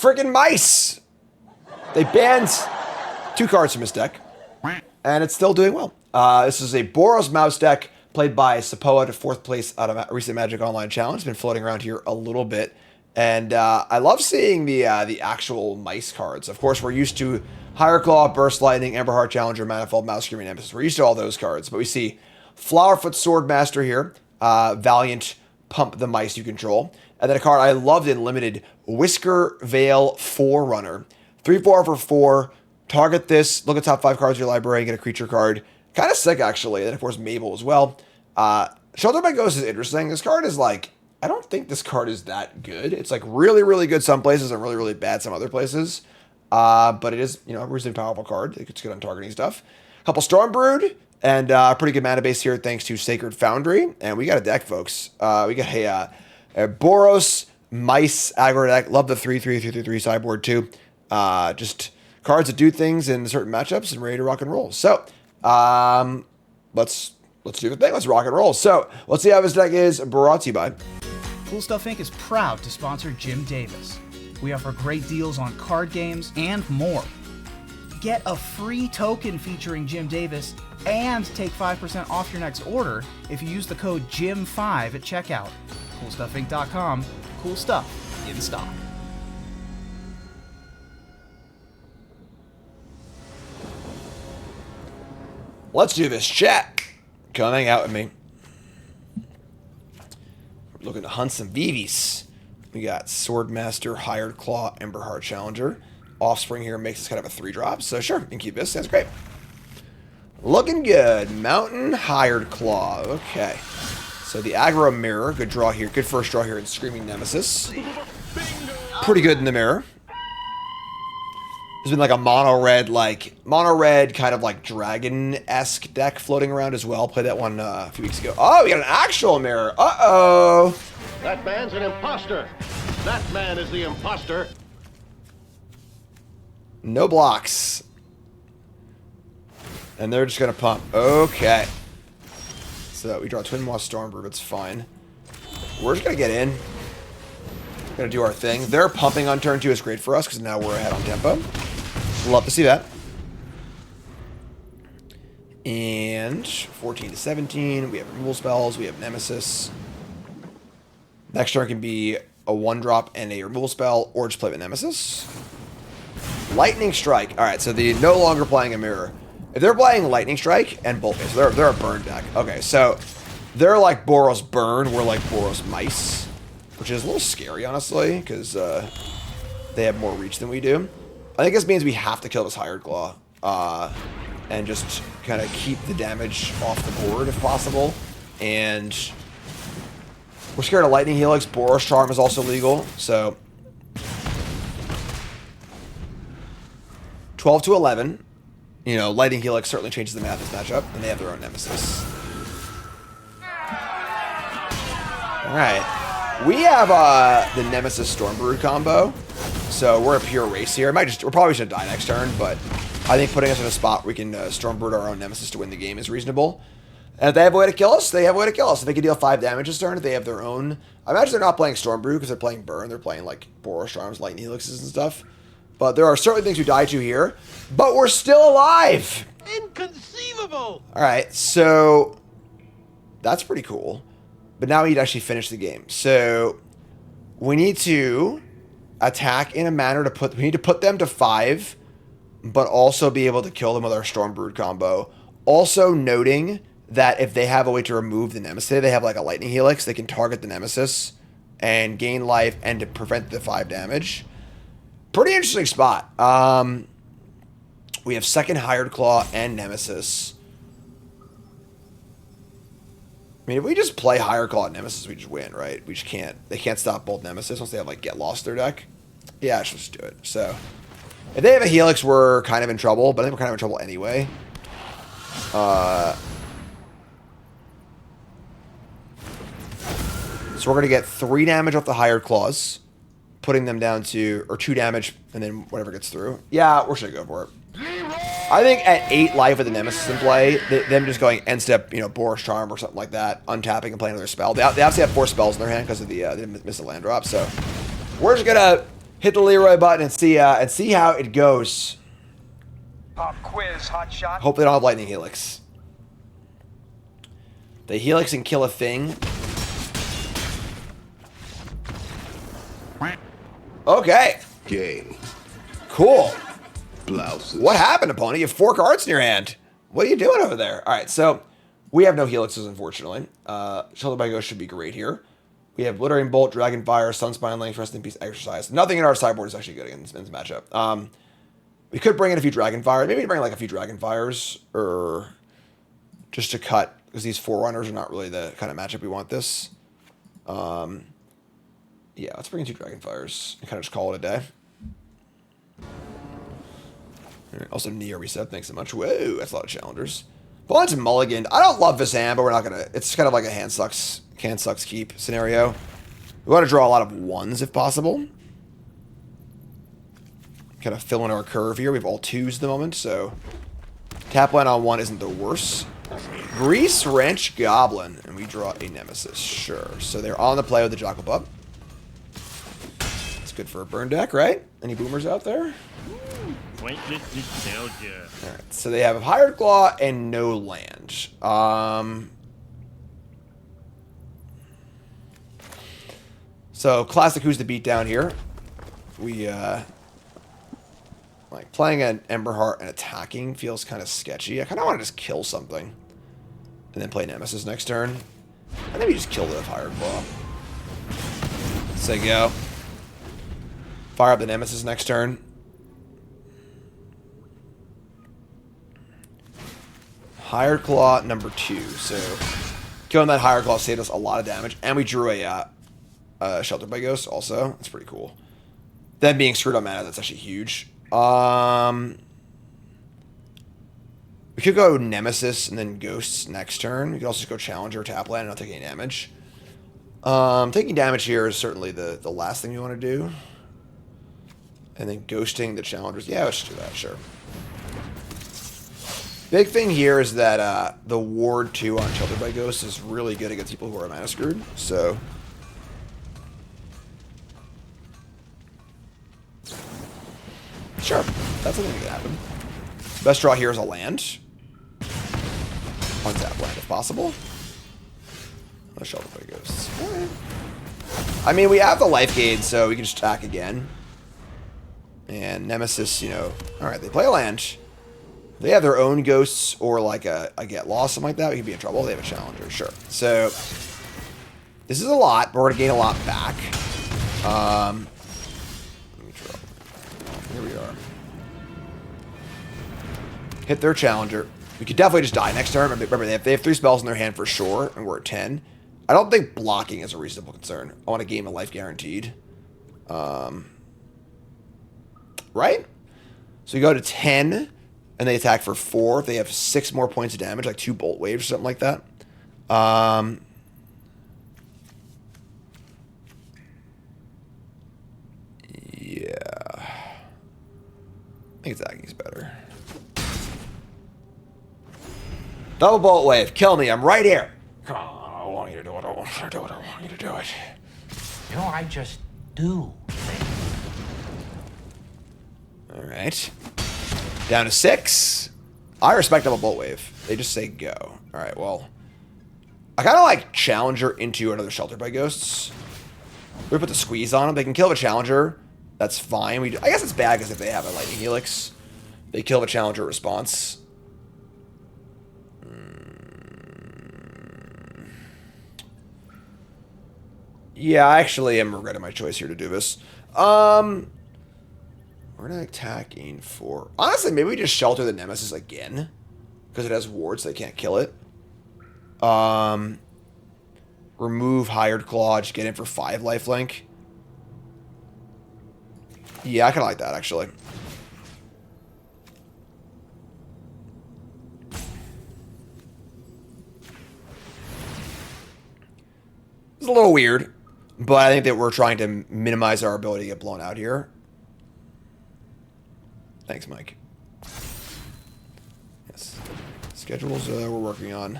Freaking mice! They banned 2 cards from his deck, and it's still doing well. This is a Boros mouse deck played by Sapoa to 4th place out of a recent Magic Online Challenge. It's been floating around here a little bit. And I love seeing the actual mice cards. Of course, we're used to Higher Claw, Burst Lightning, Emberheart Challenger, Manifold, Mouse Screaming Nemesis. We're used to all those cards. But we see Flowerfoot Swordmaster here, Valiant, Pump the Mice you control. And then a card I loved in Limited, Whisker Veil Forerunner. 3/4 for 4. Target this, look at top 5 cards of your library, and get a creature card. Kind of sick, actually. And then, of course, Mabel as well. Shelter by Ghost is interesting. This card is like, I don't think this card is that good. It's like really, really good some places and really, really bad some other places. But it is, you know, a reasonably powerful card. It's good on targeting stuff. A couple Stormbrood and pretty good mana base here thanks to Sacred Foundry. And we got a deck, folks. We got a Boros Mice aggro deck. Love the 3/3/3/3 sideboard too. Just cards that do things in certain matchups and ready to rock and roll. So let's do the thing. Let's rock and roll. So let's see how this deck is brought to you by Cool Stuff Inc. is proud to sponsor Jim Davis. We offer great deals on card games and more. Get a free token featuring Jim Davis and take 5% off your next order if you use the code JIM5 at checkout. CoolStuffInc.com. Cool stuff in stock. Let's do this. Chat. Coming out with me. We're looking to hunt some VVs. We got Swordmaster, Hired Claw, Emberheart Challenger. Offspring here makes us kind of a 3-drop. So sure, you can keep this. That's great. Looking good. Mountain, Hired Claw. Okay. So the aggro mirror. Good draw here. Good first draw here in Screaming Nemesis. Pretty good in the mirror. There's been like a mono-red kind of like dragon-esque deck floating around as well. Played that one a few weeks ago. Oh, we got an actual mirror. Uh-oh. That man's an imposter. That man is the imposter. No blocks. And they're just going to pump. Okay. So we draw Twin Moss Stormbrew. It's fine. We're just going to get in. Going to do our thing. Their pumping on turn 2 is great for us because now we're ahead on tempo. Love to see that. And 14 to 17. We have removal spells. We have Nemesis. Next turn can be a 1-drop and a removal spell, or just play with Nemesis. Lightning Strike. All right, so they're no longer playing a mirror. If they're playing Lightning Strike and Bolt, so they're a burn deck. Okay, so they're like Boros Burn. We're like Boros Mice, which is a little scary, honestly, because they have more reach than we do. I think this means we have to kill this Hired Claw and just kind of keep the damage off the board if possible. And we're scared of Lightning Helix. Boros Charm is also legal, so 12 to 11. You know, Lightning Helix certainly changes the math of this matchup, and they have their own Nemesis. All right. We have the Nemesis Stormbrood combo, so we're a pure race here. We're probably going to die next turn, but I think putting us in a spot where we can Stormbrood our own Nemesis to win the game is reasonable. And if they have a way to kill us, they have a way to kill us. If they can deal 5 damage this turn, if they have their own... I imagine they're not playing Stormbrew because they're playing Burn. They're playing, like, Boros Charms, Lightning Helixes, and stuff. But there are certainly things we die to here. But we're still alive! Inconceivable! Alright, so... That's pretty cool. But now we need to actually finish the game. So... We need to attack in a manner to put... We need to put them to 5, but also be able to kill them with our Stormbrood combo. Also noting that if they have a way to remove the Nemesis, say they have like a Lightning Helix, they can target the Nemesis and gain life and to prevent the 5 damage. Pretty interesting spot. We have second Hired Claw and Nemesis. I mean, if we just play Hired Claw and Nemesis, we just win, right? We just can't. They can't stop both Nemesis once they have like Get Lost their deck. Yeah, let's just do it. So, if they have a Helix, we're kind of in trouble, but I think we're kind of in trouble anyway. So we're going to get 3 damage off the Hired Claws, putting them down to, or 2 damage, and then whatever gets through. Yeah, we're just going to go for it. I think at 8 life with the Nemesis in play, them just going end step, you know, Boros Charm or something like that, untapping and playing another spell. They obviously have 4 spells in their hand because of the missile land drop, so we're just going to hit the Leroy button and see how it goes. Pop quiz, hot shot. Hope they don't have Lightning Helix. They Helix and kill a thing. Okay. Game. Cool. Blouses. What happened, opponent? You have 4 cards in your hand. What are you doing over there? All right, so we have no Helixes, unfortunately. Shelter by Ghost should be great here. We have Glittering Bolt, Dragonfire, Sunspine Link, Rest in Peace, Exercise. Nothing in our sideboard is actually good against this matchup. We could bring in a few Dragonfire. Maybe bring like a few Dragonfires, or just to cut, because these Forerunners are not really the kind of matchup we want this. Yeah, let's bring in 2 Dragonfires and kind of just call it a day. Also, Neo Reset, thanks so much. Whoa, that's a lot of challengers. Opponent's mulligan. I don't love this hand, but we're not gonna. It's kind of like a hand sucks, can sucks keep scenario. We want to draw a lot of 1s if possible. Kind of fill in our curve here. We have all 2s at the moment, so tap land on 1 isn't the worst. Grease Wrench Goblin, and we draw a Nemesis. Sure. So they're on the play with the Jackal Pup. It's good for a burn deck, right? Any boomers out there? Pointless nostalgia. Alright, so they have Hired Claw and no land. So classic Who's the Beat down here. We like playing an Emberheart and attacking feels kind of sketchy. I kind of want to just kill something and then play Nemesis next turn. I think we just kill the Hired Claw. Say go. Fire up the Nemesis next turn. Hired Claw number 2. So killing that Hired Claw saved us a lot of damage, and we drew a Shelter by Ghost also. That's pretty cool. Them being screwed on mana, that's actually huge. We could go Nemesis and then Ghosts next turn. We could also just go Challenger or tap land and not take any damage. Taking damage here is certainly the last thing we want to do. And then ghosting the Challengers. Yeah, let's do that, sure. Big thing here is that the Ward 2 on Shelter by Ghost is really good against people who are mana screwed. So sure, that's something that can happen. Best draw here is a land. Untap land if possible. Let's Shelter by Ghosts. Alright. I mean, we have the life gain, so we can just attack again. And Nemesis, you know, alright, they play a land. They have their own ghosts or like a get lost, something like that. We could be in trouble. They have a challenger, sure. So this is a lot, but we're gonna gain a lot back. Let me draw. Here we are. Hit their challenger. We could definitely just die next turn. Remember, they have 3 spells in their hand for sure, and we're at 10. I don't think blocking is a reasonable concern. I want to gain a life guaranteed. Right? So we go to 10. And they attack for 4. If they have 6 more points of damage, like 2 bolt waves or something like that. Yeah. I think attacking is better. Double bolt wave. Kill me. I'm right here. Come on. I want you to do it. I want you to do it. I want you to do it. You know, I just do things. All right. Down to 6. I respect double bolt wave. They just say go. All right, well. I kind of like Challenger into another Shelter by Ghosts. We put the squeeze on them. They can kill a Challenger. That's fine. I guess it's bad because if they have a Lightning Helix, they kill a Challenger response. Yeah, I actually am regretting my choice here to do this. We're not attacking for... Honestly, maybe we just Shelter the Nemesis again. Because it has wards, so they can't kill it. Remove Hired Claw, just get in for 5 lifelink. Yeah, I kind of like that, actually. It's a little weird. But I think that we're trying to minimize our ability to get blown out here. Thanks, Mike. Yes. Schedules we're working on.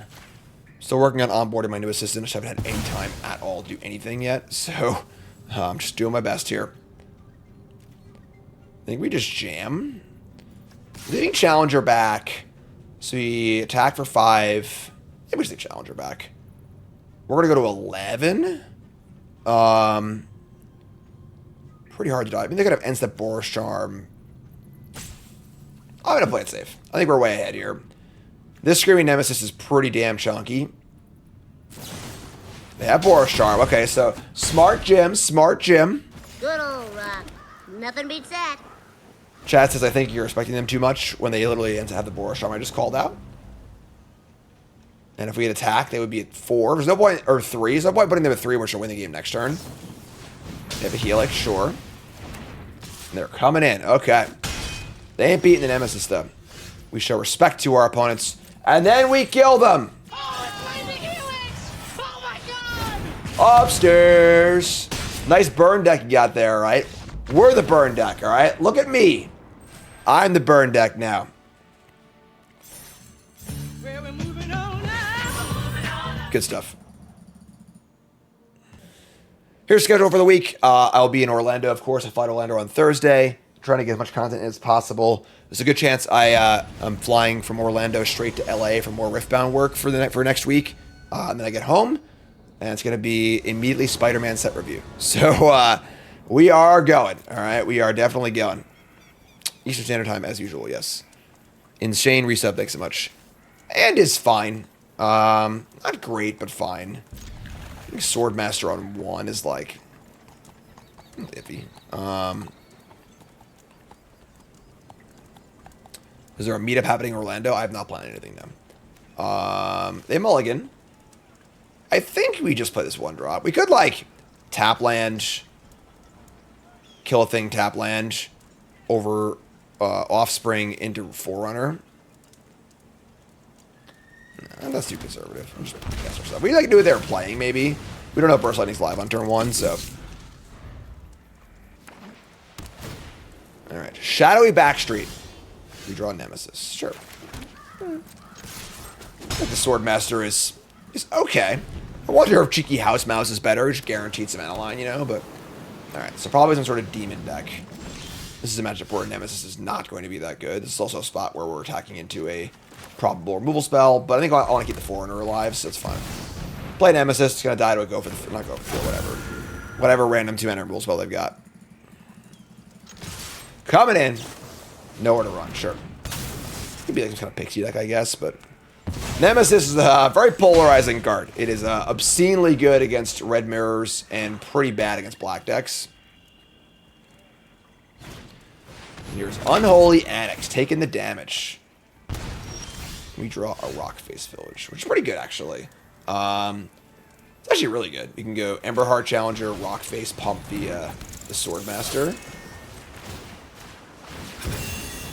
Still working on onboarding my new assistant. I just haven't had any time at all to do anything yet. So I'm just doing my best here. I think we just jam. Leaving Challenger back. So we attack for 5. I think we just leave Challenger back. We're going to go to 11. Pretty hard to die. I mean, they're going to have end step Boros Charm. I'm going to play it safe. I think we're way ahead here. This Screaming Nemesis is pretty damn chunky. They have Boros Charm. Okay, so smart Jim, smart Jim. Good old Rock. Nothing beats that. Chat says, I think you're expecting them too much when they literally have the Boros Charm I just called out. And if we had attack, they would be at 4. There's no point, or 3. There's no point putting them at 3, which will win the game next turn. They have a Helix, sure. And they're coming in. Okay. They ain't beating the Nemesis, though. We show respect to our opponents. And then we kill them. Upstairs. Nice burn deck you got there, all right? We're the burn deck, all right? Look at me. I'm the burn deck now. Good stuff. Here's schedule for the week. I'll be in Orlando, of course. I fly to Orlando on Thursday. Trying to get as much content as possible. There's a good chance I'm flying from Orlando straight to LA for more Riftbound work for next week. And then I get home, and it's going to be immediately Spider-Man set review. So we are going. All right, we are definitely going. Eastern Standard Time as usual. Yes. Insane resub. Thanks so much. And is fine. Not great, but fine. I think Swordmaster on 1 is like iffy. Is there a meetup happening in Orlando? I have not planned anything now. They mulligan. I think we just play this 1-drop. We could like tap land, kill a thing, tap land over Offspring into Forerunner. Nah, that's too conservative. I'm just cast our stuff. We like to do it there playing, maybe. We don't know if Burst Lightning's live on turn 1, so. Alright. Shadowy Backstreet. We draw Nemesis. Sure. I think the Swordmaster is okay. I wonder if Cheeky House Mouse is better. It's guaranteed some mana line, you know, but. Alright, so probably some sort of demon deck. This is a matchup where Nemesis is not going to be that good. This is also a spot where we're attacking into a probable removal spell, but I think I want to keep the Forerunner alive, so it's fine. Play Nemesis, it's going to die to a go for the, not go for whatever. Whatever random 2-mana removal spell they've got. Coming in. Nowhere to run, sure. Could be like some kind of Pixie deck, I guess, but Nemesis is a very polarizing card. It is obscenely good against red mirrors and pretty bad against black decks. And here's Unholy Annex, taking the damage. We draw a Rock Face Village, which is pretty good, actually. It's actually really good. You can go Emberheart Challenger, Rock Face, pump the Swordmaster.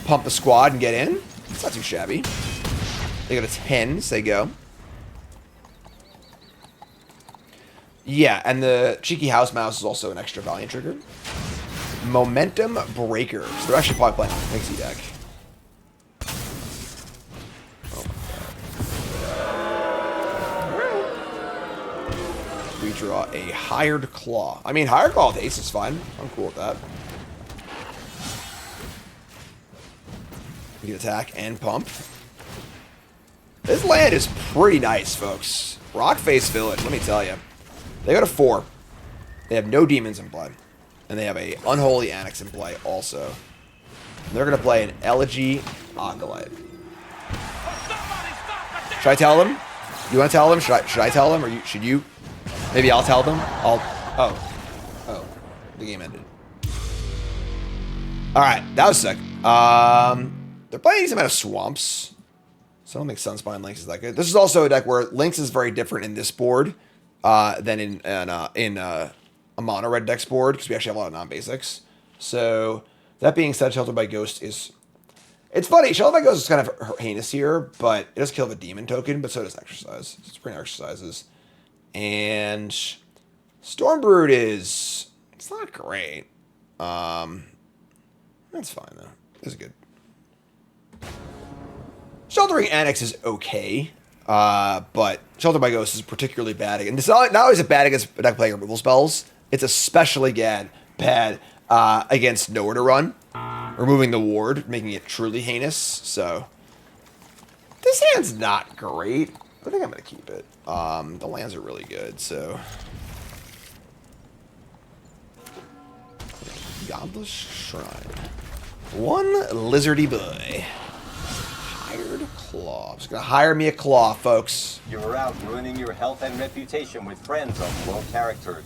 Pump the squad and get in. It's not too shabby. They go to 10, so they go. Yeah, and the Cheeky House Mouse is also an extra Valiant trigger. Momentum Breaker. So they're actually probably playing a Pixie deck. Oh my god. We draw a Hired Claw. I mean, Hired Claw with Ace is fine. I'm cool with that. We can attack and pump. This land is pretty nice, folks. Rockface Village, let me tell you. They go to 4. They have no demons in play. And they have a Unholy Annex in play also. And they're going to play an Elegy Acolyte. Should I tell them? You want to tell them? Should I tell them? Or should you? Maybe I'll tell them? Oh. The game ended. Alright, that was sick. They're playing some amount of Swamps. So I don't think Sunspine Lynx is that good. This is also a deck where Lynx is very different in this board than in a mono red deck's board, because we actually have a lot of non-basics. So that being said, Sheltered by Ghost is... It's funny, Sheltered by Ghost is kind of heinous here, but it does kill the demon token, but so does Exercise. It's pretty exercises. And Stormbrood is... It's not great. That's fine, though. It's good. Sheltering Annex is okay, but Sheltered by Ghost is particularly bad. And it's not only is it bad against deck playing removal spells, it's especially bad against Nowhere to Run. removing the ward, making it truly heinous. So this hand's not great. I think I'm gonna keep it. The lands are really good, so. Godless Shrine. One lizardy boy. Hired claw. I'm just gonna hire me a claw, folks. You're out ruining your health and reputation with friends on low character.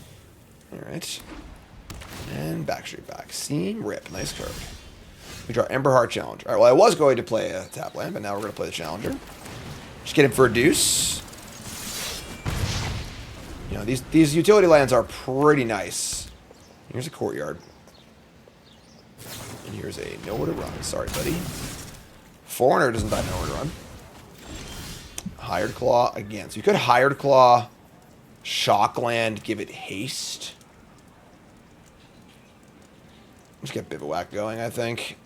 Alright. And Backstreet Back. Seam Rip. Nice card. We draw Emberheart Challenger. Alright, well, I was going to play a tap land, but now we're going to play the Challenger. Just get him for a deuce. You know, these utility lands are pretty nice. Here's a Courtyard. And here's a Nowhere to Run. Sorry, buddy. Foreigner doesn't die Nowhere to Run. Hired Claw again. So you could Hired Claw, Shock Land, give it haste. Just get Bivouac going, I think.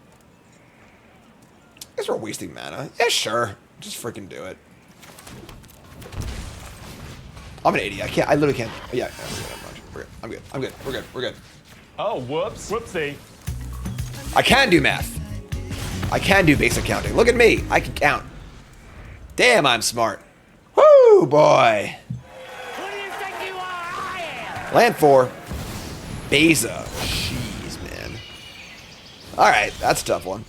I guess we're wasting mana. Yeah, sure. Just freaking do it. I'm an 80. I literally can't. Yeah, I'm good. I'm good. We're good. Oh, whoops. Whoopsie. I can do math. I can do basic counting. Look at me. I can count. Damn, I'm smart. Woo, boy. Who do you think you are? I am. Land 4. Beza. Jeez, man. All right, that's a tough one.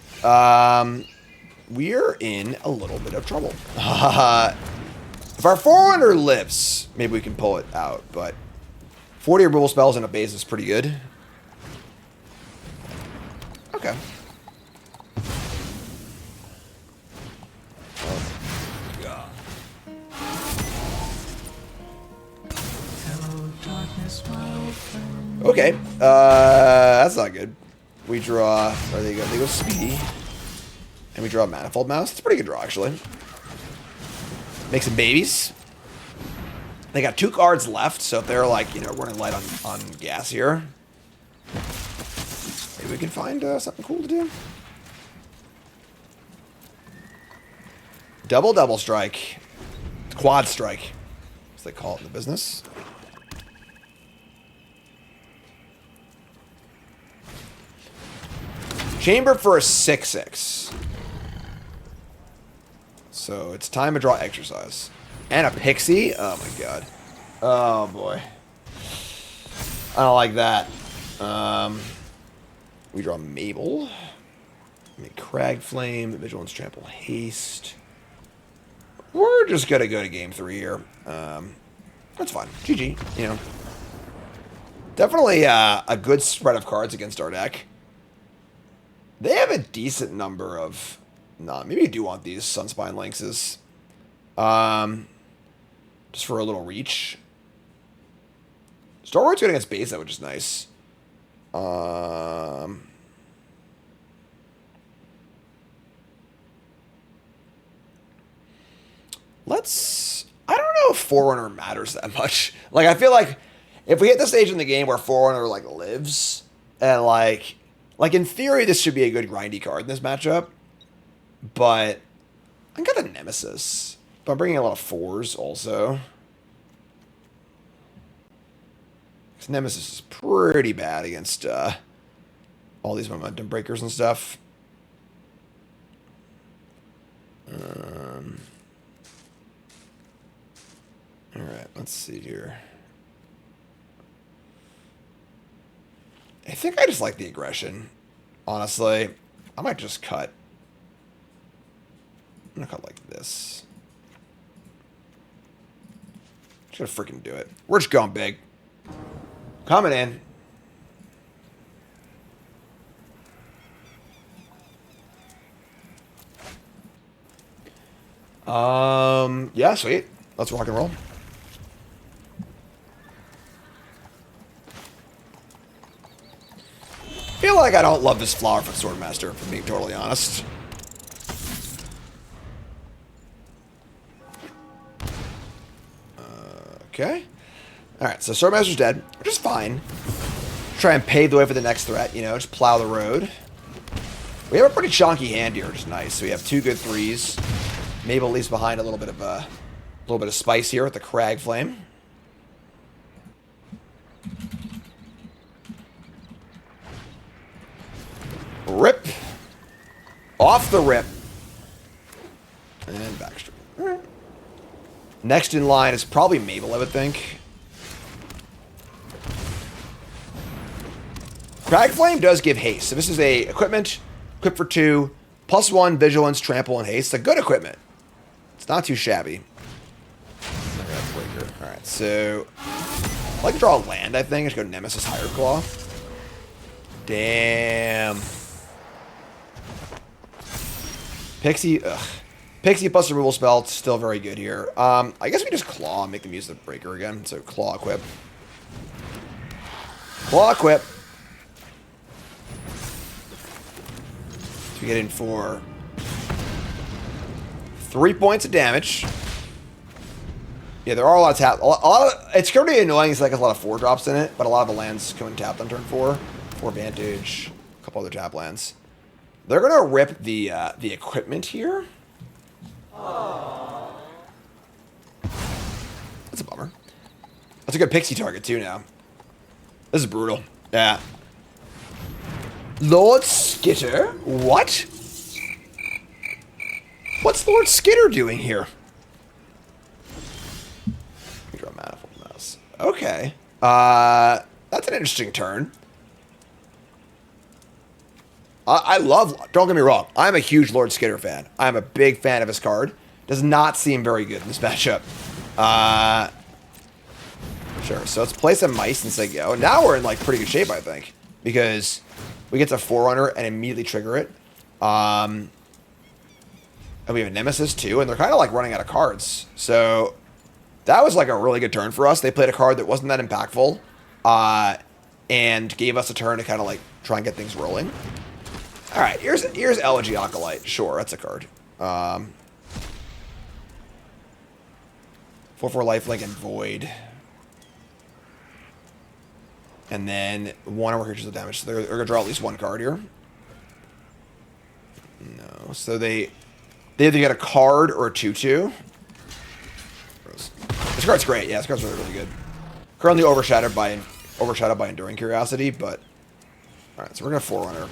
We're in a little bit of trouble. If our Forerunner lives, maybe we can pull it out, but 40 removal spells and a base is pretty good. Okay. Okay, that's not good. We draw, or they go Speedy. And we draw a Manifold Mouse. It's a pretty good draw, actually. Make some babies. They got 2 cards left, so if they're like, you know, running light on gas here, maybe we can find something cool to do. Double strike. Quad strike, as they call it in the business. Chamber for a 6/6. So it's time to draw Exercise. And a Pixie? Oh my god. Oh boy. I don't like that. We draw Mabel. Make Crag Flame, Vigilance Trample, Haste. We're just gonna go to game 3 here. That's fine. GG, you know. Definitely a good spread of cards against our deck. They have a decent number of... Nah, maybe you do want these Sunspine Lynxes. Just for a little reach. Star Wars good against Beza, which is nice. Let's... I don't know if Forerunner matters that much. Like, I feel like if we hit the stage in the game where Forerunner, like, lives, and, like, in theory, this should be a good grindy card in this matchup. But I got a Nemesis. But I'm bringing a lot of 4s also. Because Nemesis is pretty bad against all these momentum breakers and stuff. Alright, let's see here. I think I just like the aggression. Honestly, I might just cut. I'm gonna cut like this. Just gonna freaking do it. We're just going big. Coming in. Yeah, sweet. Let's rock and roll. I feel like I don't love this Flowerfoot Swordmaster, if I'm being totally honest. Okay. Alright, so Swordmaster's dead, which is fine. Try and pave the way for the next threat, you know, just plow the road. We have a pretty chonky hand here, which is nice. So we have 2 good 3s. Mabel leaves behind a little bit of spice here with the Crag Flame. Rip. Off the rip. And backstreet. All right. Next in line is probably Mabel, I would think. Cragflame does give haste. So this is a equipment, equip for 2, +1 vigilance, trample, and haste. It's a good equipment. It's not too shabby. Alright, so I like to draw a land, I think. I should go Nemesis Higher Claw. Damn. Pixie, ugh. Pixie plus removal spell, still very good here. I guess we just claw and make them use the breaker again. So claw equip. Claw equip. So we get in for 3 points of damage. Yeah, there are a lot of tap. It's pretty annoying. It's like a lot of 4-drops in it, but a lot of the lands come in tapped on turn 4. 4 Vantage, a couple other tap lands. They're gonna rip the equipment here. That's a bummer. That's a good Pixie target too now. This is brutal. Yeah. Lord Skitter? What? What's Lord Skitter doing here? Let me draw Manifold Mouse. Okay. That's an interesting turn. I love, don't get me wrong, I'm a huge Lord Skitter fan. I'm a big fan of his card. Does not seem very good in this matchup. Sure, so let's play some mice and say go. Now we're in like pretty good shape, I think. Because we get to Forerunner and immediately trigger it. And we have a Nemesis too, and they're kind of like running out of cards. So that was like a really good turn for us. They played a card that wasn't that impactful. And gave us a turn to kind of like try and get things rolling. All right, here's Elegy Acolyte. Sure, that's a card. 4/4 lifelink and void. And then 1 hour creatures of damage. So they're gonna draw at least 1 card here. No, so they either get a card or a 2/2. This card's great. Yeah, this card's really, really good. Currently overshadowed by Enduring Curiosity, but all right. So we're gonna Forerunner.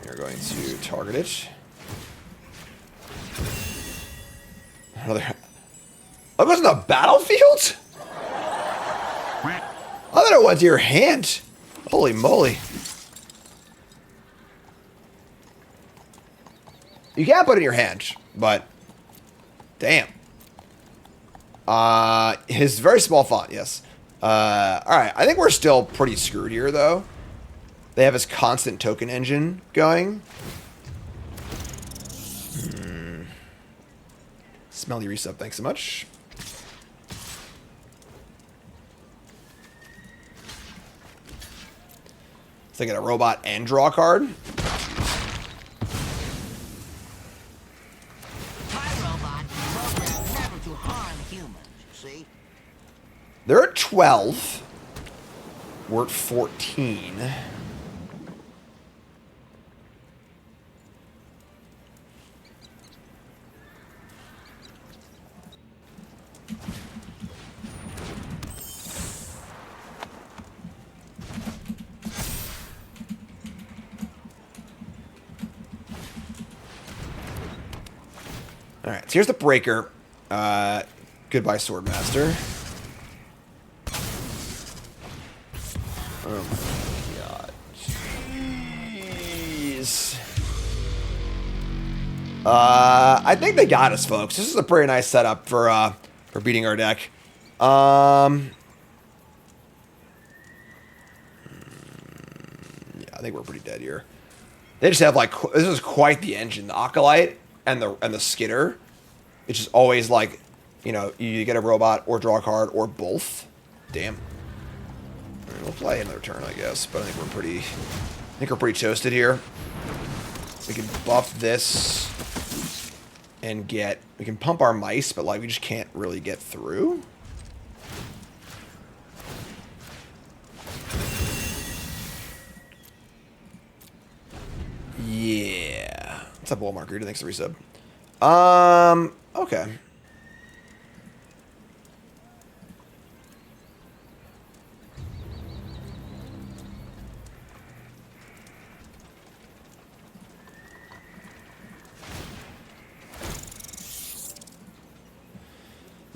We're going to target it. Another. Oh, it goes in the battlefield? I thought it went to your hand. Holy moly. You can't put it in your hand, but damn. His very small font, yes. Alright, I think we're still pretty screwed here, though. They have his constant token engine going. Smelly resub, thanks so much. So I get a robot and draw a card. My robot programmed never to harm humans, see? They're at 12. We're at 14. Alright, so here's the breaker. Goodbye, Swordmaster. Oh my god. Jeez. I think they got us, folks. This is a pretty nice setup for beating our deck. Yeah, I think we're pretty dead here. They just have like, this is quite the engine. The Acolyte and the Skitter. It's just always like, you know, you get a robot or draw a card or both. Damn. I mean, we'll play another turn, I guess, but I think we're pretty toasted here. We can buff this and we can pump our mice, but like we just can't really get through. Yeah. What's up, Walmart Greeter? Thanks for the resub. Okay.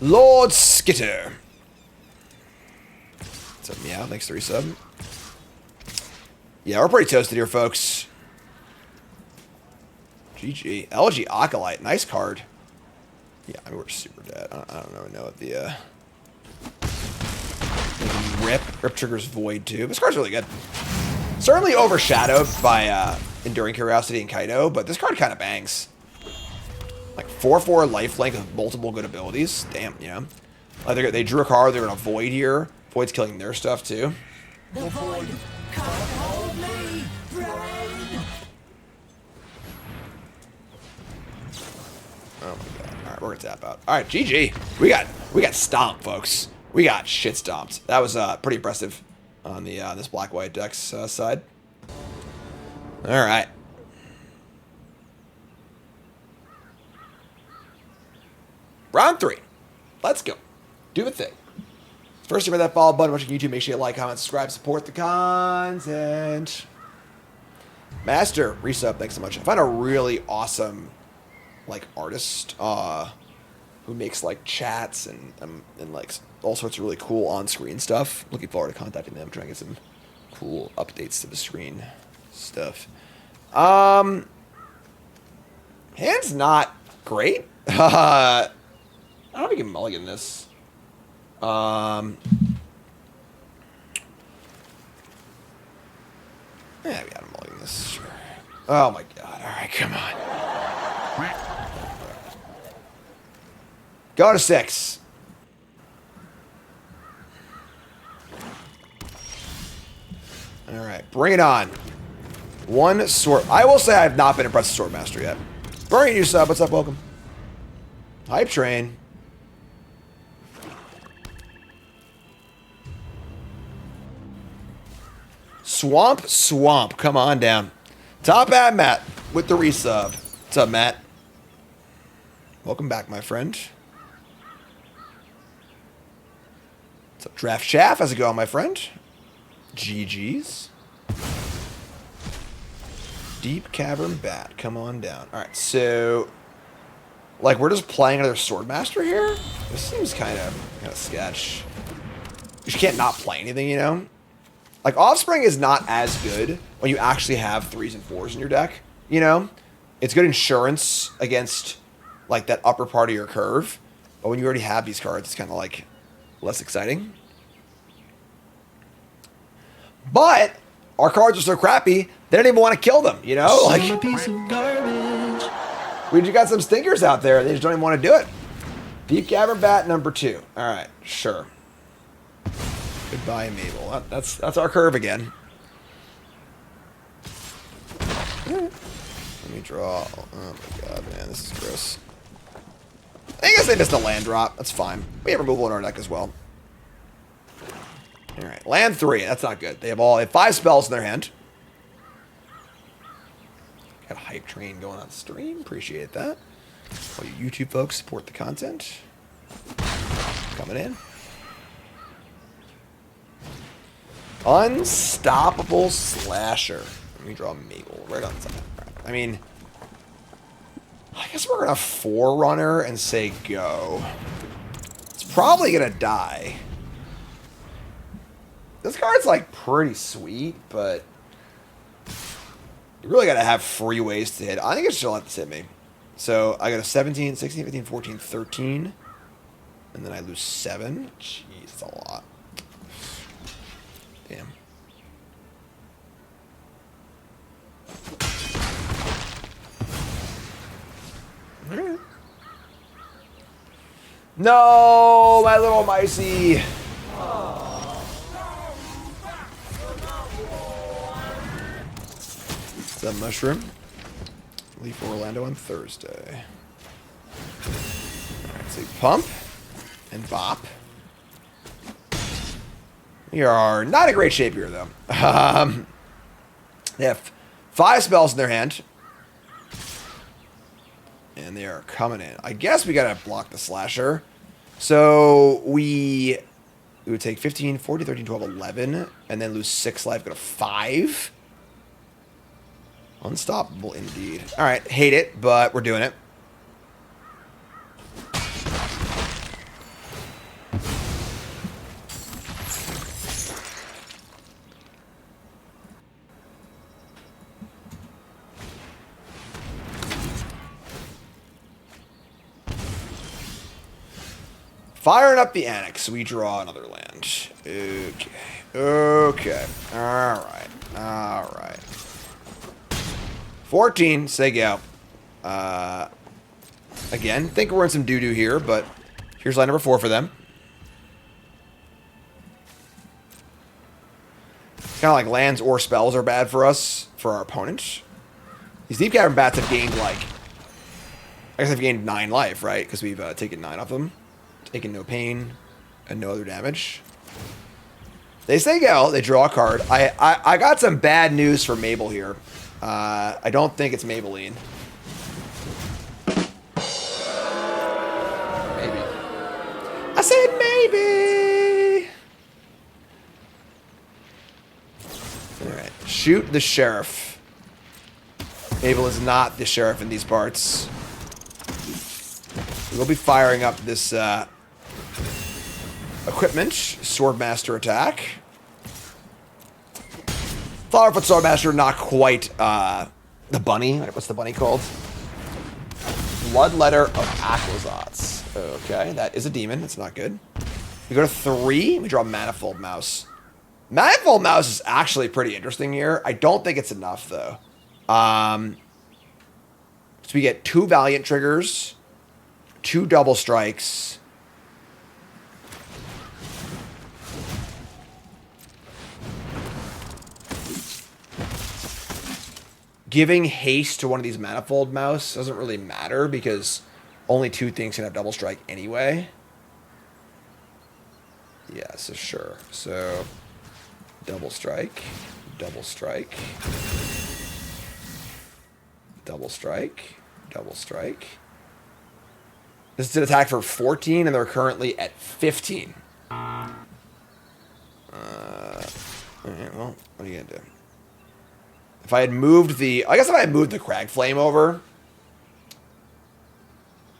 Lord Skitter. What's up, Meow? Thanks, 3 sub. Yeah, we're pretty toasted here, folks. GG. LG Acolyte. Nice card. Yeah, I mean, we're super dead. I don't really know what the... Rip triggers Void, too. This card's really good. Certainly overshadowed by Enduring Curiosity and Kaido, but this card kind of bangs. Like 4/4 lifelink with multiple good abilities. Damn, you know. Like they drew a card, they're going to Void here. Void's killing their stuff, too. The void can't hold me, brain. Oh my god. Alright, we're gonna tap out. Alright, GG. We got stomped, folks. We got shit stomped. That was pretty impressive on the this black-white deck's side. Alright. Round 3. Let's go. Do the thing. First, remember that follow button, watching YouTube. Make sure you like, comment, subscribe, support the content. Master, resub, thanks so much. I found a really awesome, like, artist who makes, like, chats and like, all sorts of really cool on-screen stuff. Looking forward to contacting them, trying to get some cool updates to the screen stuff. Hand's not great. I don't know if you can mulligan this. Yeah, we gotta mulligan this, sure. Oh my god, alright, come on. Go to 6. Alright, bring it on. 1 sword. I will say I have not been impressed with Swordmaster yet. Burning you sub, what's up, welcome. Hype train. Swamp, come on down. Top ad Matt with the resub. What's up, Matt? Welcome back, my friend. What's up, Draft Chaff? How's it going, my friend? GG's. Deep Cavern Bat, come on down. Alright, so... like, we're just playing another Swordmaster here? This seems kind of sketch. You can't not play anything, you know? Like, Offspring is not as good when you actually have 3s and 4s in your deck, you know? It's good insurance against, like, that upper part of your curve. But when you already have these cards, it's kind of, like, less exciting. But our cards are so crappy, they don't even want to kill them, you know? Like, I'm a piece of garbage. we just got some stinkers out there. They just don't even want to do it. Deep Cavern Bat number 2. All right, sure. Goodbye, Mabel. That's our curve again. Let me draw. Oh my god, man, this is gross. I guess they missed a land drop. That's fine. We have removal in our deck as well. All right, land 3. That's not good. They have 5 spells in their hand. Got a hype train going on stream. Appreciate that. All you YouTube folks support the content. Coming in. Unstoppable Slasher. Let me draw Mabel right on top. Right. I mean, I guess we're gonna Forerunner and say go. It's probably gonna die. This card's like pretty sweet, but you really gotta have free ways to hit. I think it's just let this hit me. So I got a 17, 16, 15, 14, 13. And then I lose 7. Jeez, that's a lot. Damn. Alright. No, my little micey. What's up, Mushroom? Leave for Orlando on Thursday. Alright, so pump and bop. We are not in great shape here, though. They have 5 spells in their hand. And they are coming in. I guess we gotta block the Slasher. So we would take 15, 14, 13, 12, 11. And then lose 6 life, go to 5. Unstoppable indeed. Alright, hate it, but we're doing it. Firing up the Annex. We draw another land. Okay. Okay. Alright. Alright. 14. Say go. Again, think we're in some doo-doo here, but here's line number 4 for them. It's kind of like lands or spells are bad for us, for our opponent. These Deep Cavern Bats have gained, like... I guess they've gained 9 life, right? Because we've taken 9 off them. Taken no pain and no other damage. They say go. They draw a card. I got some bad news for Mabel here. I don't think it's Maybelline. Maybe. I said maybe. Alright. Shoot the sheriff. Mabel is not the sheriff in these parts. We'll be firing up this equipment. Swordmaster attack. Flowerfoot Swordmaster, not quite the bunny. What's the bunny called? Bloodletter of Aquazots. Okay, that is a demon. That's not good. We go to 3. We draw Manifold Mouse. Manifold Mouse is actually pretty interesting here. I don't think it's enough, though. So we get 2 Valiant triggers, 2 double strikes. Giving haste to one of these Manifold Mouse doesn't really matter because only 2 things can have double strike anyway. Yeah, so sure. So double strike, double strike, double strike, double strike. This is an attack for 14 and they're currently at 15. Alright, well, what are you gonna do? If I had moved the... I guess if I had moved the Crag Flame over...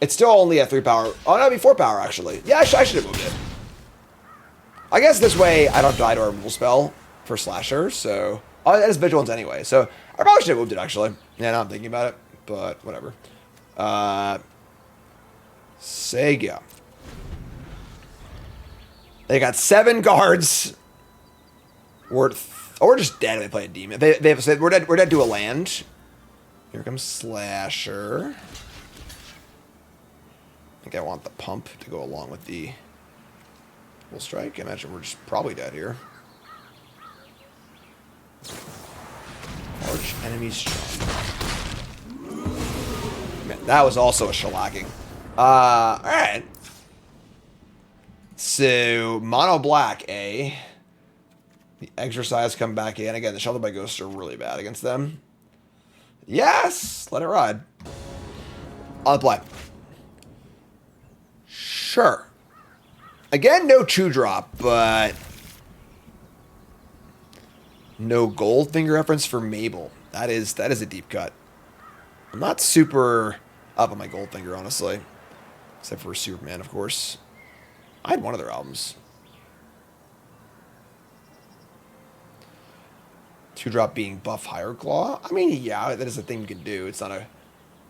It's still only at 3 power. Oh, no, it'd be 4 power, actually. Yeah, I should have moved it. I guess this way I don't die to a removal spell for Slasher, so... Oh, that is Vigilance anyway, so... I probably should have moved it, actually. Yeah, now I'm thinking about it, but whatever. Sega. They got 7 guards. We're just dead if they play a demon. They have said we're dead to a land. Here comes Slasher. I think I want the pump to go along with the full strike. I imagine we're just probably dead here. Arch enemies strong. Man, that was also a shellacking. Alright. So mono black, eh? The exercise come back in. Again, the Shelter by Ghosts are really bad against them. Yes! Let it ride. On the play. Sure. Again, no Chew Drop, but... no Goldfinger reference for Mabel. That is a deep cut. I'm not super up on my Goldfinger, honestly. Except for Superman, of course. I had one of their albums. 2-drop being buff Higher Claw. I mean, yeah, that is a thing you can do. It's not a...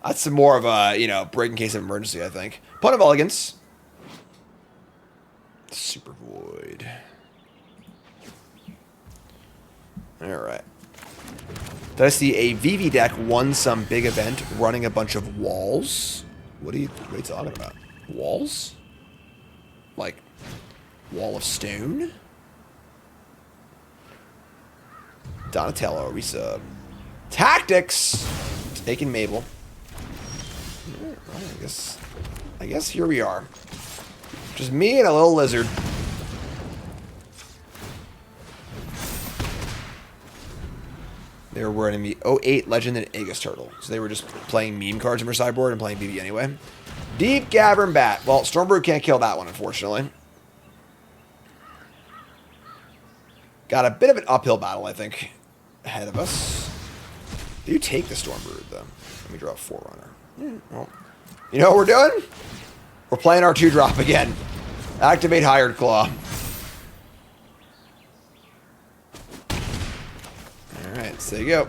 That's more of a, you know, break in case of emergency, I think. Punt of Elegance. Super Void. Alright. Did I see a VV deck won some big event running a bunch of walls? What are you talking about? Walls? Like, wall of stone? Donatello, resub. Tactics! Taking Mabel. I guess here we are. Just me and a little lizard. They were running the 08 Legend and Aegis Turtle. So they were just playing meme cards in their sideboard and playing BB anyway. Deep Cavern Bat. Well, Stormbrew can't kill that one, unfortunately. Got a bit of an uphill battle, I think, ahead of us. Do you take the Stormbrew, though? Let me draw a Forerunner. Well, you know what we're doing? We're playing our 2-drop again. Activate Hired Claw. Alright, so there you go.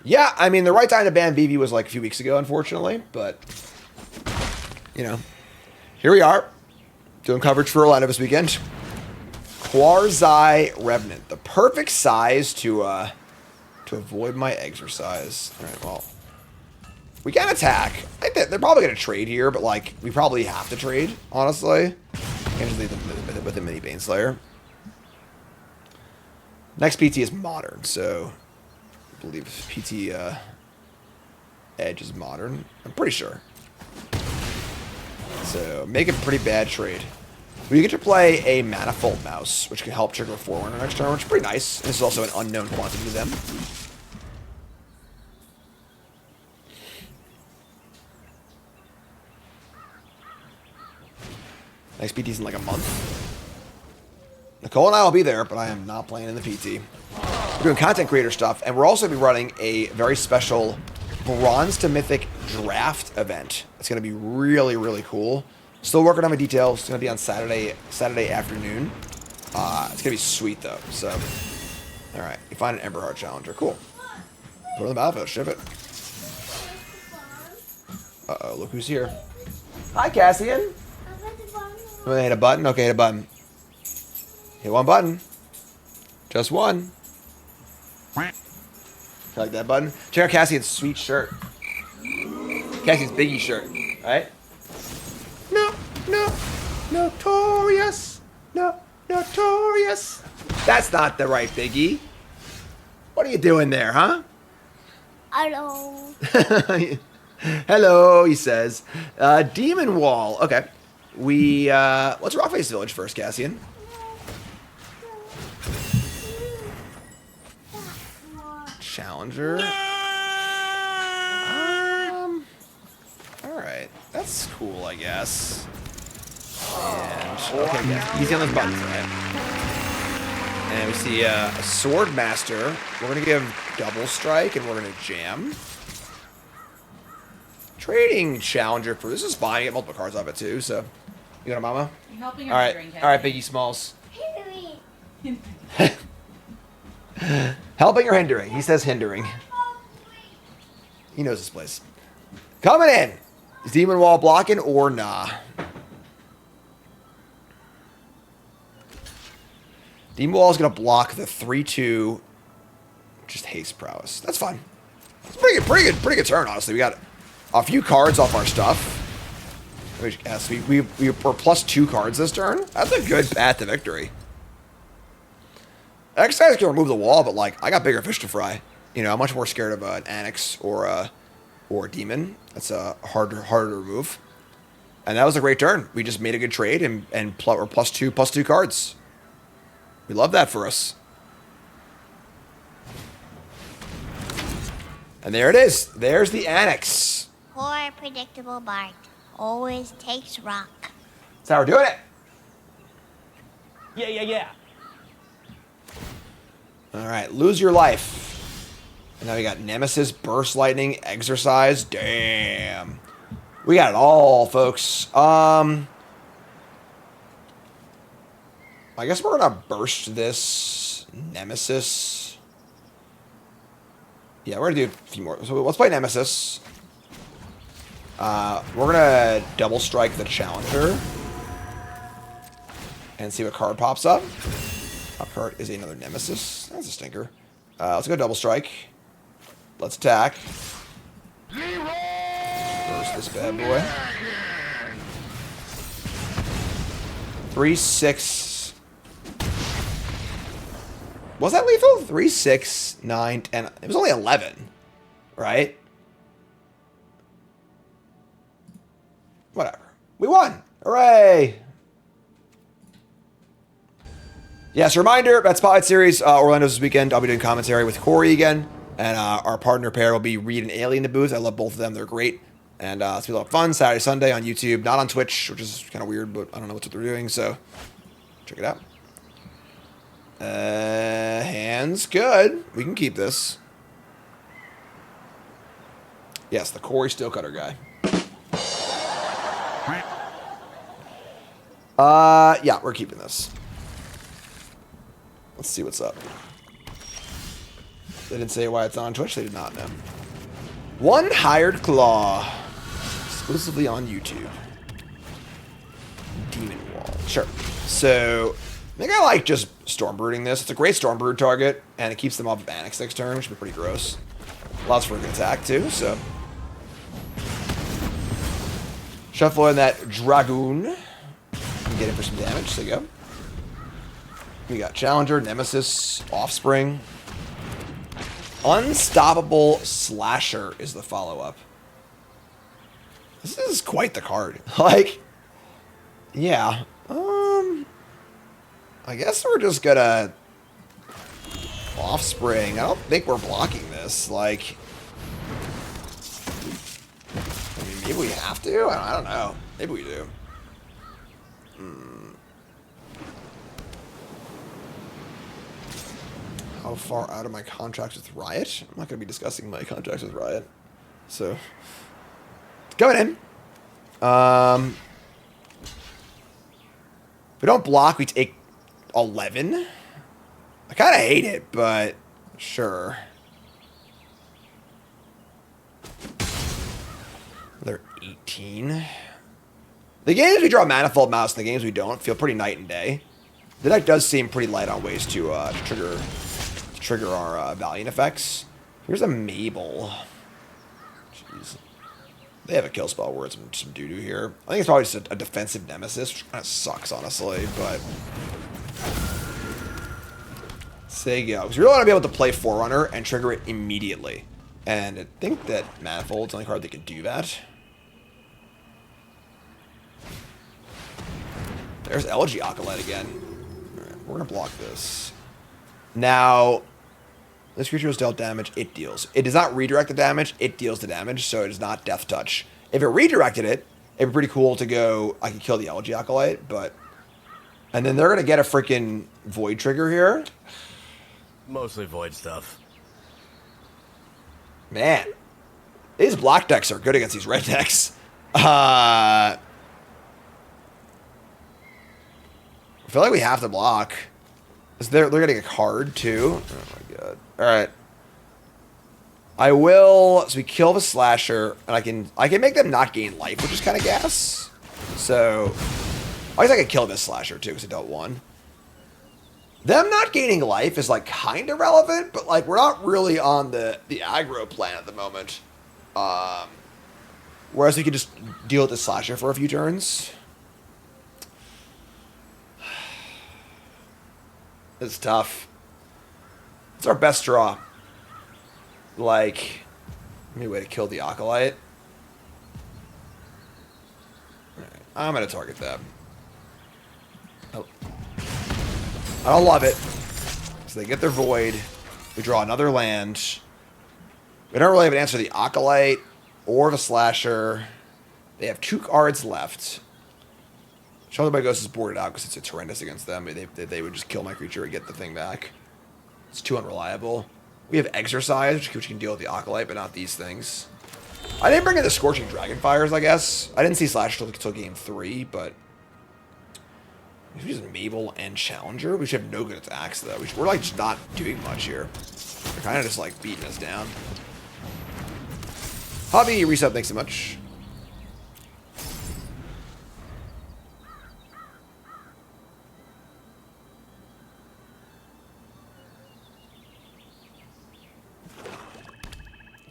Yeah, I mean, the right time to ban BB was like a few weeks ago, unfortunately. But, you know, here we are. Doing coverage for Orlando this weekend. Quasi Revenant. The perfect size to avoid my exercise. All right, well. We can attack. I think they're probably going to trade here, but, like, we probably have to trade, honestly. Can't just leave them with a mini Baneslayer. Next PT is Modern, so I believe PT Edge is Modern. I'm pretty sure. So, make a pretty bad trade. We get to play a Manifold Mouse, which can help trigger a 4-1 next turn, which is pretty nice. This is also an unknown quantity to them. Next PT's in like a month. Nicole and I will be there, but I am not playing in the PT. We're doing content creator stuff, and we're also going to be running a very special Bronze to Mythic draft event. It's going to be really, really cool. Still working on my details. It's going to be on Saturday afternoon. It's going to be sweet, though. So, all right. You find an Emberheart Challenger. Cool. Put it on the battlefield. Ship it. Uh-oh. Look who's here. Hi, Cassian. You want to hit a button? Okay, hit a button. Hit one button. Just one. You like that button? Check out Cassian's sweet shirt. Cassian's Biggie shirt, right? No, notorious. No, notorious. That's not the right Biggie. What are you doing there, huh? Hello. Hello, he says. Demon Wall. Okay. Let's Rockface Village first, Cassian. Challenger. Alright. That's cool, I guess. And, okay, yeah, easy on those buttons, right? And we see a Sword Master. We're going to give Double Strike, and we're going to jam. Trading Challenger for this is fine. You get multiple cards off it, too, so. You got a mama? I'm helping all right, hindering, all right, Biggie Smalls. Helping or hindering? He says hindering. He knows this place. Coming in. Is Demon Wall blocking or nah? Demon Wall is going to block the 3-2. Just haste prowess. That's fine. It's pretty good turn, honestly. We got a few cards off our stuff. Yes, we're +2 cards this turn. That's a good path to victory. Exercise can remove the wall, but like I got bigger fish to fry. You know, I'm much more scared of an Annex or a Demon. That's harder to remove. And that was a great turn. We just made a good trade and we're +2 cards. We love that for us. And there it is. There's the Annex. Poor predictable Bart. Always takes rock. That's how we're doing it. Yeah. All right, lose your life. And now we got Nemesis, Burst Lightning, Exercise. Damn. We got it all, folks. I guess we're going to burst this Nemesis. Yeah, we're going to do a few more. So let's play Nemesis. We're going to double strike the Challenger. And see what card pops up. Top card is another Nemesis. That's a stinker. Let's go double strike. Let's attack. Burst this bad boy. 3-6. Was that lethal? 3, 6, 9, 10. It was only 11, right? Whatever. We won. Hooray. Yes, reminder, that Spotlight Series, Orlando's this weekend. I'll be doing commentary with Corey again. And our partner pair will be Reed and Alien the booth. I love both of them. They're great. And it's going to be a lot of fun. Saturday, Sunday on YouTube. Not on Twitch, which is kind of weird, but I don't know what they're doing. So, check it out. Hands good. We can keep this. Yes, the Corey Steelcutter guy. Yeah, we're keeping this. Let's see what's up. They didn't say why it's on Twitch. They did not know. One Hired Claw. Exclusively on YouTube. Demon Wall. Sure. So, I think I like just Stormbrooding this. It's a great Stormbrood target, and it keeps them off of Annex next turn, which would be pretty gross. Allows for a good attack, too, so. Shuffle in that Dragoon. And get in for some damage. There you go. We got Challenger, Nemesis, Offspring. Unstoppable Slasher is the follow-up. This is quite the card. Like, yeah. I guess we're just gonna Offspring. I don't think we're blocking this. Like, I mean, maybe we have to? I don't know. Maybe we do. How far out of my contracts with Riot? I'm not going to be discussing my contracts with Riot. So, going in. If we don't block, we take 11. I kind of hate it, but sure. Another 18. The games we draw Manifold Mouse and the games we don't feel pretty night and day. The deck does seem pretty light on ways to trigger our Valiant effects. Here's a Mabel. Jeez. They have a kill spell where it's some doo-doo here. I think it's probably just a defensive Nemesis, which kind of sucks, honestly, but... So there you go. Because we really want to be able to play Forerunner and trigger it immediately. And I think that Manifold's the only card that can do that. There's Elegy Acolyte again. Alright, we're going to block this. Now... This creature was dealt damage, it deals. It does not redirect the damage, it deals the damage, so it is not Death Touch. If it redirected it, it'd be pretty cool to go, I could kill the Elegy Acolyte, but... And then they're going to get a freaking Void trigger here. Mostly Void stuff. Man. These black decks are good against these red decks. I feel like we have to block. They're getting a card, too. Oh my god. Alright. I will... So we kill the Slasher, and I can make them not gain life, which is kind of gas. So... I guess I could kill this Slasher, too, because it dealt 1. Them not gaining life is, like, kind of relevant, but, like, we're not really on the aggro plan at the moment. Whereas we could just deal with the Slasher for a few turns. It's tough. It's our best draw. Like, maybe way to kill the Acolyte. Right, I'm going to target that. Oh. I don't love it. So they get their Void. We draw another land. We don't really have an answer to the Acolyte or the Slasher. They have 2 cards left. Shelter by Ghost is boarded out because it's horrendous against them. They would just kill my creature and get the thing back. It's too unreliable. We have Exercise, which can deal with the Acolyte, but not these things. I didn't bring in the Scorching Dragonfires, I guess. I didn't see Slash till game 3, but... We just Mabel and Challenger. We should have no good attacks, though. We're like, just not doing much here. They're kind of just, like, beating us down. Hobby reset, thanks so much.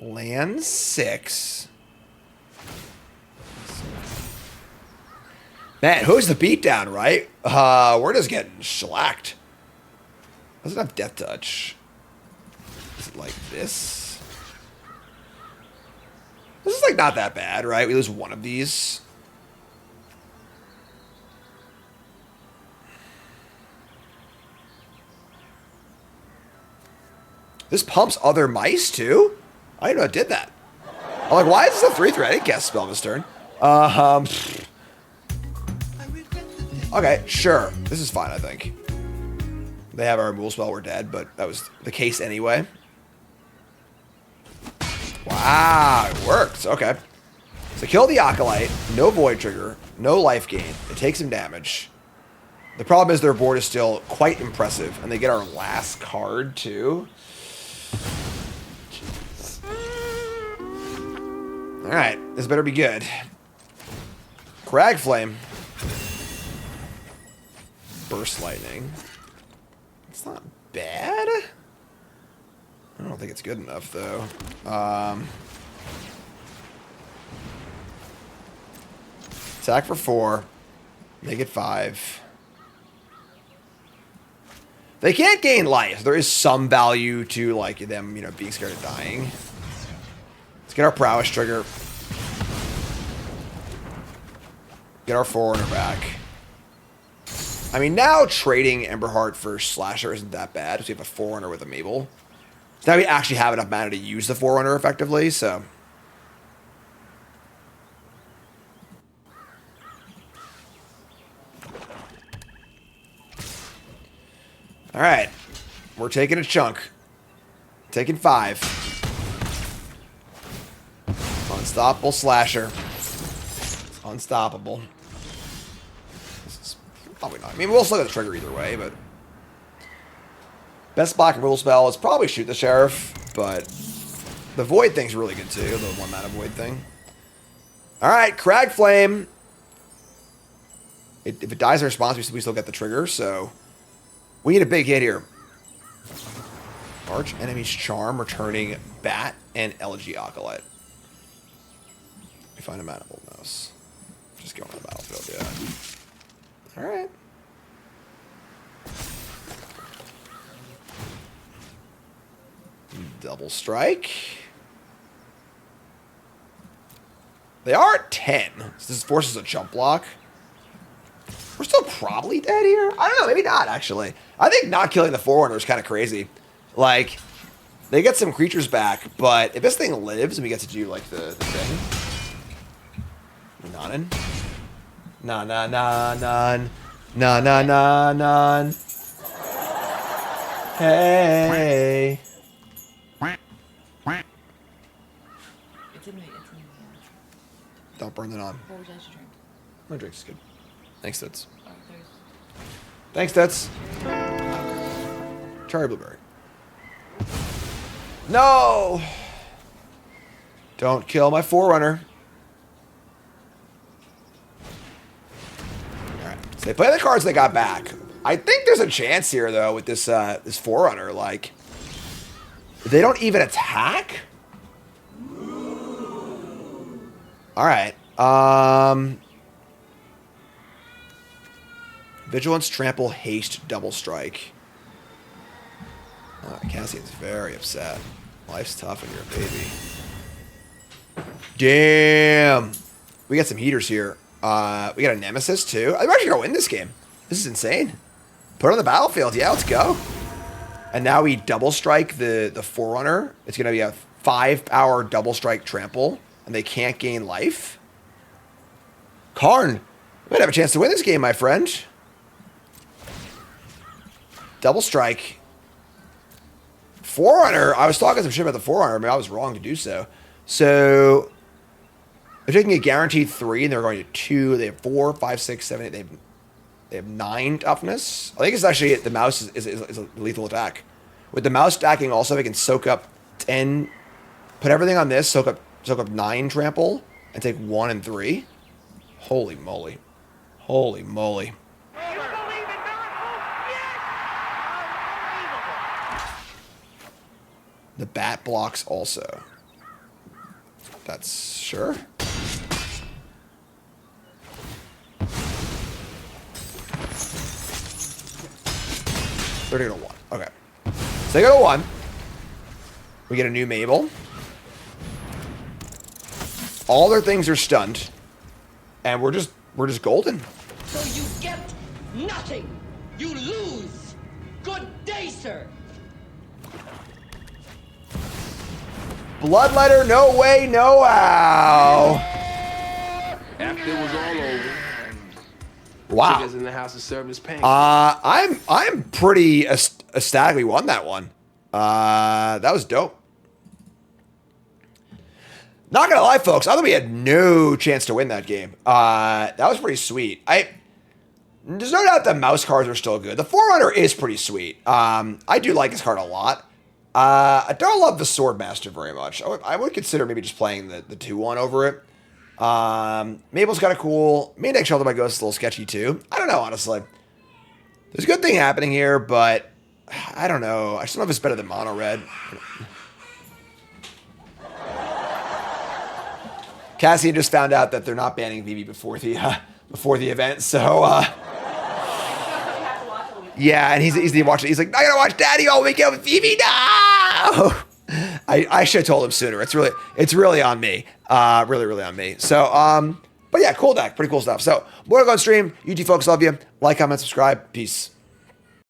Land 6. Man, who's the beatdown, right? We're just getting shellacked. Doesn't have Death Touch. Is it like this? This is like not that bad, right? We lose one of these. This pumps other mice too? I didn't know it did that. I'm like, why is this a 3/3? I didn't guess spell this turn. Okay, sure. This is fine, I think. They have our removal spell, we're dead, but that was the case anyway. Wow, it worked. Okay. So kill the Acolyte, no Void trigger, no life gain. It takes some damage. The problem is their board is still quite impressive, and they get our last card, too. Alright, this better be good. Crag Flame. Burst Lightning. It's not bad. I don't think it's good enough, though. Attack for 4. Make it 5. They can't gain life. There is some value to, like, them, you know, being scared of dying. Let's get our prowess trigger. Get our Forerunner back. I mean, now trading Emberheart for Slasher isn't that bad, because we have a Forerunner with a Mabel. So now we actually have enough mana to use the Forerunner effectively, so... Alright. We're taking a chunk. Taking 5. Unstoppable Slasher. Unstoppable. This is probably not. I mean, we'll still get the trigger either way, but... Best block and rule spell is probably Shoot the Sheriff, but... The Void thing's really good too, the 1 mana Void thing. Alright, Crag Flame. If it dies in response, we still get the trigger, so... We need a big hit here. Arch Enemy's Charm, returning Bat and Elegy Acolyte. We find a Manable Mouse. Just go on the battlefield, yeah. Alright. Double Strike. They are at 10. So this forces a jump block. We're still probably dead here. I don't know. Maybe not, actually. I think not killing the Forerunner is kind of crazy. Like, they get some creatures back, but if this thing lives and we get to do, like, the thing. Nonin. Non. Hey. It's in me. Don't burn it on. What would you like to drink? My drink's good. Thanks, Tits. Oh, Thanks, Tits. Cherry Blueberry. No! Don't kill my Forerunner. Alright. So they play the cards they got back. I think there's a chance here, though, with this this Forerunner. Like, they don't even attack? Alright. Vigilance, Trample, Haste, Double Strike. Oh, Cassian's very upset. Life's tough when you're a baby. Damn. We got some heaters here. We got a Nemesis, too. I'm actually going to win this game. This is insane. Put it on the battlefield. Yeah, let's go. And now we double strike the Forerunner. It's going to be a 5-power double strike trample. And they can't gain life. Karn, we might have a chance to win this game, my friend. Double strike. Forerunner. I was talking some shit about the Forerunner. I mean, I was wrong to do so. So, they're taking a guaranteed 3, and they're going to 2. They have 4, 5, 6, 7, 8. They have 9 toughness. I think it's actually, the mouse is a lethal attack. With the mouse stacking also, they can soak up 10, put everything on this, soak up 9 trample, and take 1 and 3. Holy moly. Holy moly. The bat blocks also. That's sure. They're gonna go to 1. Okay. So they go to 1. We get a new Mabel. All their things are stunned. And we're just golden. So you get nothing. You lose. Good day, sir. Bloodletter, no way, no how. After it was all over, wow. Chickens in the house of serving his pancakes. I'm pretty ecstatic we won that one. That was dope. Not gonna lie, folks, I thought we had no chance to win that game. That was pretty sweet. There's no doubt the mouse cards are still good. The Forerunner is pretty sweet. I do like this card a lot. I don't love the Swordmaster very much. I would consider maybe just playing the 2-1 over it. Mabel's kind of cool. Main deck Shelter by Ghost is a little sketchy too. I don't know, honestly. There's a good thing happening here, but I don't know. I just don't know if it's better than Mono Red. Cassian just found out that they're not banning Vivi before the event, so yeah, and he's watching. He's like, I gotta watch Daddy all weekend with Vivi. No, I should have told him sooner. It's really on me. Really on me. So but yeah, cool deck, pretty cool stuff. So more to go on stream. UG folks, love you. Like, comment, subscribe. Peace.